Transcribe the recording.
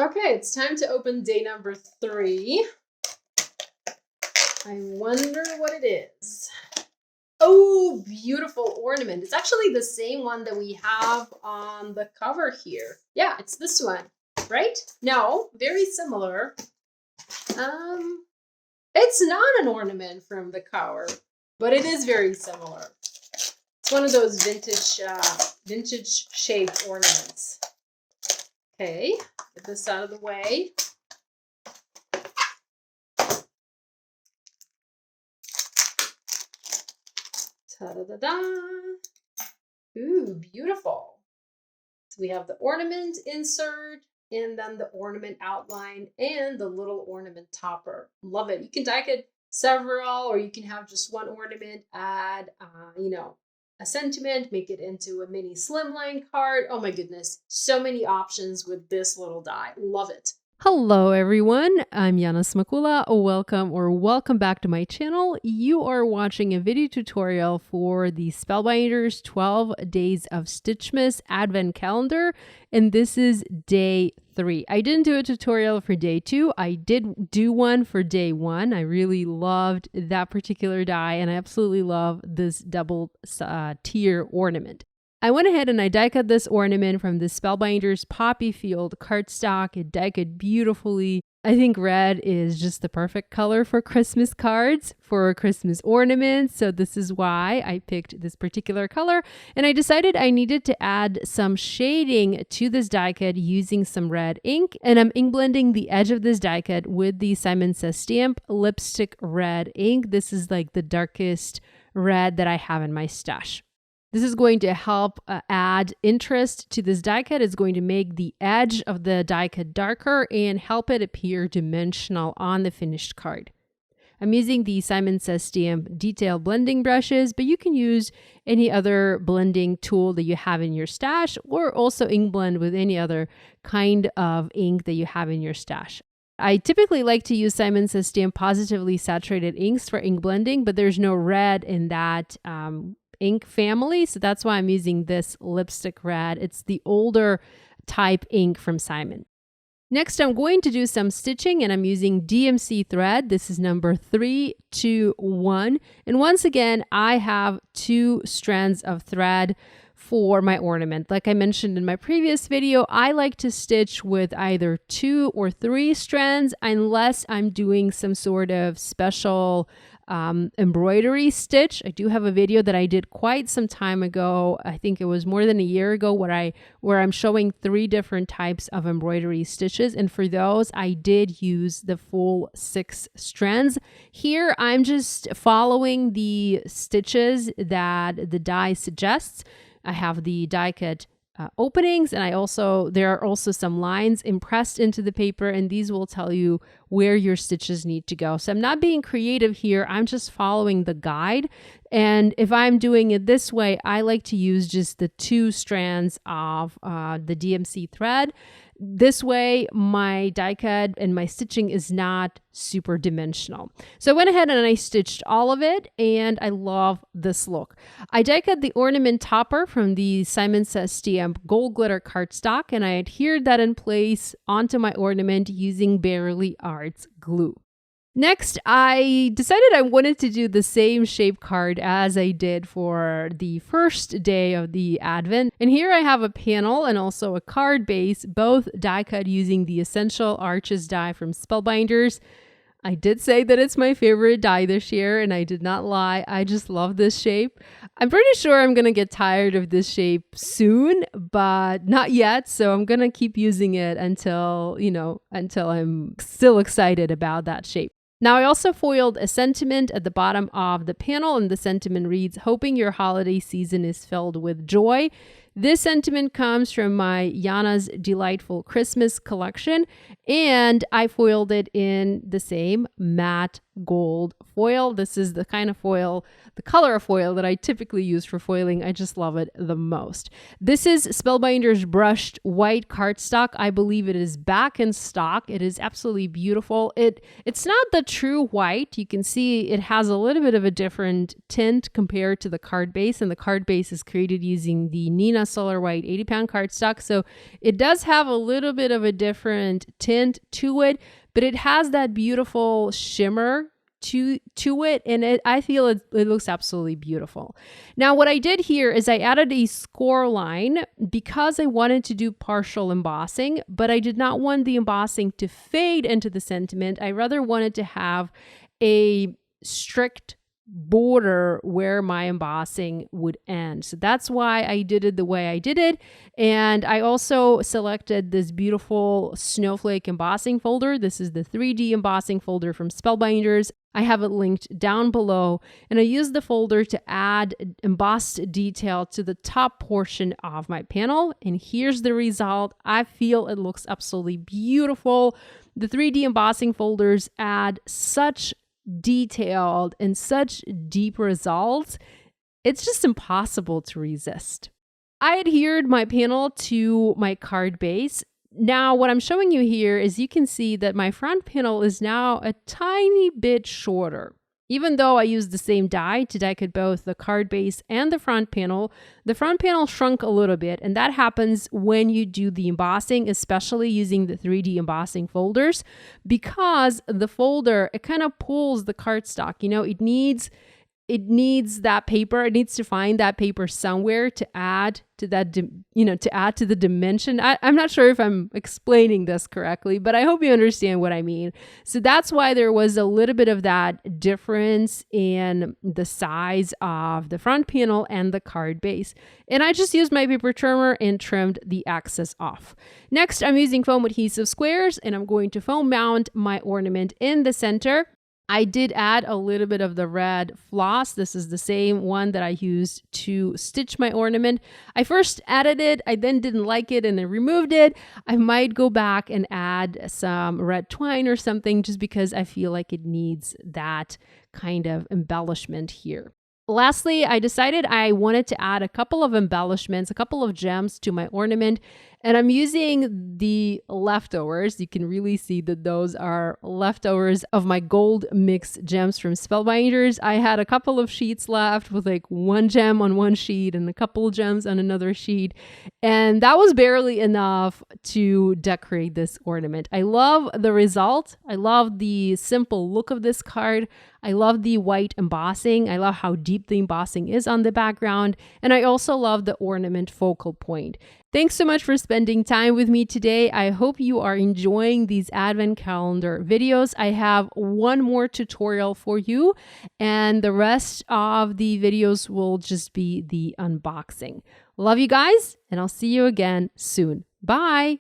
Okay, it's time to open day number 3. I wonder what it is. Oh, beautiful ornament. It's actually the same one that we have on the cover here. Yeah, it's this one, right? No, very similar. It's not an ornament from the cover, but it is very similar. It's one of those vintage shaped ornaments. Okay, get this out of the way. Ta-da-da-da. Ooh, beautiful. So we have the ornament insert, and then the ornament outline, and the little ornament topper. Love it. You can die cut several, or you can have just one ornament, add, a sentiment, make it into a mini slimline card. Oh my goodness. So many options with this little die. Love it. Hello everyone, I'm Yana Smakula. Welcome back to my channel. You are watching a video tutorial for the Spellbinders 12 Days of Stitchmas Advent Calendar, and this is day 3. I didn't do a tutorial for day 2. I did do one for day 1. I really loved that particular die, and I absolutely love this double tier ornament. I went ahead and I die cut this ornament from the Spellbinders Poppy Field cardstock. It die cut beautifully. I think red is just the perfect color for Christmas cards, for Christmas ornaments. So this is why I picked this particular color. And I decided I needed to add some shading to this die cut using some red ink. And I'm ink blending the edge of this die cut with the Simon Says Stamp lipstick red ink. This is like the darkest red that I have in my stash. This is going to help add interest to this die cut. It's going to make the edge of the die cut darker and help it appear dimensional on the finished card. I'm using the Simon Says Stamp detail blending brushes, but you can use any other blending tool that you have in your stash, or also ink blend with any other kind of ink that you have in your stash. I typically like to use Simon Says Stamp positively saturated inks for ink blending, but there's no red in that ink family, so that's why I'm using this lipstick red. It's the older type ink from Simon. Next, I'm going to do some stitching, and I'm using DMC thread. This is number 321, and once again I have 2 strands of thread for my ornament. Like I mentioned in my previous video, I like to stitch with either 2 or 3 strands unless I'm doing some sort of special embroidery stitch. I do have a video that I did quite some time ago. I think it was more than a year ago where I'm showing 3 different types of embroidery stitches. And for those, I did use the full 6 strands. Here, I'm just following the stitches that the die suggests. I have the die cut openings, and there are also some lines impressed into the paper, and these will tell you where your stitches need to go. So I'm not being creative here. I'm just following the guide. And if I'm doing it this way, I like to use just the 2 strands of the DMC thread. This way, my die cut and my stitching is not super dimensional. So I went ahead and I stitched all of it, and I love this look. I die cut the ornament topper from the Simon Says Stamp gold glitter cardstock, and I adhered that in place onto my ornament using Bearly Arts glue. Next, I decided I wanted to do the same shape card as I did for the first day of the Advent. And here I have a panel and also a card base, both die cut using the Essential Arches die from Spellbinders. I did say that it's my favorite die this year, and I did not lie. I just love this shape. I'm pretty sure I'm going to get tired of this shape soon, but not yet. So I'm going to keep using it until I'm still excited about that shape. Now, I also foiled a sentiment at the bottom of the panel, and the sentiment reads, "Hoping your holiday season is filled with joy." This sentiment comes from my Yana's Delightful Christmas collection, and I foiled it in the same matte gold foil. This is the kind of foil, the color of foil that I typically use for foiling. I just love it the most. This is Spellbinders brushed white cardstock. I believe it is back in stock. It is absolutely beautiful. It's not the true white. You can see it has a little bit of a different tint compared to the card base, and the card base is created using the Nina Solar White 80-pound cardstock. So it does have a little bit of a different tint to it, but it has that beautiful shimmer to it, and I feel it looks absolutely beautiful. Now what I did here is I added a score line because I wanted to do partial embossing, but I did not want the embossing to fade into the sentiment. I rather wanted to have a strict border where my embossing would end. So that's why I did it the way I did it. And I also selected this beautiful snowflake embossing folder. This is the 3D embossing folder from Spellbinders. I have it linked down below, and I used the folder to add embossed detail to the top portion of my panel. And here's the result. I feel it looks absolutely beautiful. The 3D embossing folders add such detailed and such deep results. It's just impossible to resist. I adhered my panel to my card base. Now what I'm showing you here is you can see that my front panel is now a tiny bit shorter. Even though I used the same die to die cut both the card base and the front panel shrunk a little bit, and that happens when you do the embossing, especially using the 3D embossing folders, because the folder, it kind of pulls the cardstock. You know, it needs that paper. It needs to find that paper somewhere to add to that, to add to the dimension. I'm not sure if I'm explaining this correctly, but I hope you understand what I mean. So that's why there was a little bit of that difference in the size of the front panel and the card base. And I just used my paper trimmer and trimmed the excess off. Next, I'm using foam adhesive squares, and I'm going to foam mount my ornament in the center. I did add a little bit of the red floss. This is the same one that I used to stitch my ornament. I first added it, I then didn't like it and I removed it. I might go back and add some red twine or something just because I feel like it needs that kind of embellishment here. Lastly, I decided I wanted to add a couple of embellishments, a couple of gems to my ornament, and I'm using the leftovers. You can really see that those are leftovers of my gold mixed gems from Spellbinders. I had a couple of sheets left with like one gem on one sheet and a couple of gems on another sheet, and that was barely enough to decorate this ornament. I love the result. I love the simple look of this card. I love the white embossing. I love how deep the embossing is on the background. And I also love the ornament focal point. Thanks so much for spending time with me today. I hope you are enjoying these advent calendar videos. I have one more tutorial for you, and the rest of the videos will just be the unboxing. Love you guys, and I'll see you again soon. Bye.